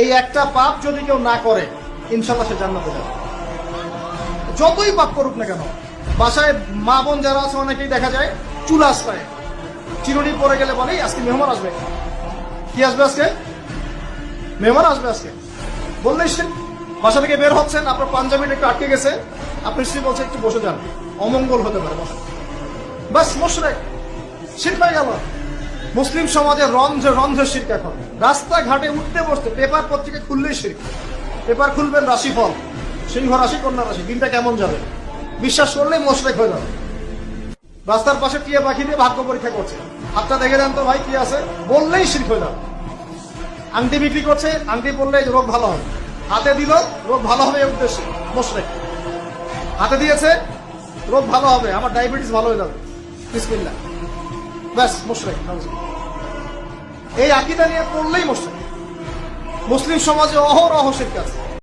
এই একটা পাপ যদি কেউ না করে ইনশাআল্লাহ সে জান্নাতে যাবে, যতই পাপ করুক না কেন। বাসায় মা বোন যারা আছে অনেকেই দেখা যায় চুল আশ্রয় চিরুনি পরে গেলে বলে আজকে মেহমান আসবে। কি আসবে আজকে? মেহমান আসবে আজকে বললেই সে বাসা থেকে বের হচ্ছেন, আপনার পাঞ্জাবিটা একটু আটকে গেছে, আপনি স্ত্রী বলছে একটু বসে যান, অমঙ্গল হতে পারে বসে, বাস মুশরিক, শিরক হয়ে গেল। মুসলিম সমাজে রন্ধ্রে রন্ধ্রে শিরক। এখন রাস্তাঘাটে উঠতে বসতে পেপার পত্রিকা খুললেই শিরক। পেপার খুলবেন রাশিফল, সিংহ রাশি কন্যা রাশি, দিনটা কেমন যাবে বিশ্বাস করলেই মুশরিক হয়ে যাবে। রাস্তার পাশে টিয়া পাখি দিয়ে ভাগ্য পরীক্ষা করছে, হাতটা দেখে দেন তো ভাই কি আছে, বললেই শিরক হয়ে যাবে। আংটি বিক্রি করছে, আংটি পরলে রোগ ভালো হবে, হাতে দিল রোগ ভালো হবে এই উদ্দেশ্যে মুশরিক। হাতে দিয়েছে রোগ ভালো হবে, আমার ডায়াবেটিস ভালো হয়ে যাবে, বিসমিল্লাহ, ব্যাস মুশরিক। এই আকীদা নিয়ে পড়লেই মুশরিক। মুসলিম সমাজে অহরহ শিরক আছে।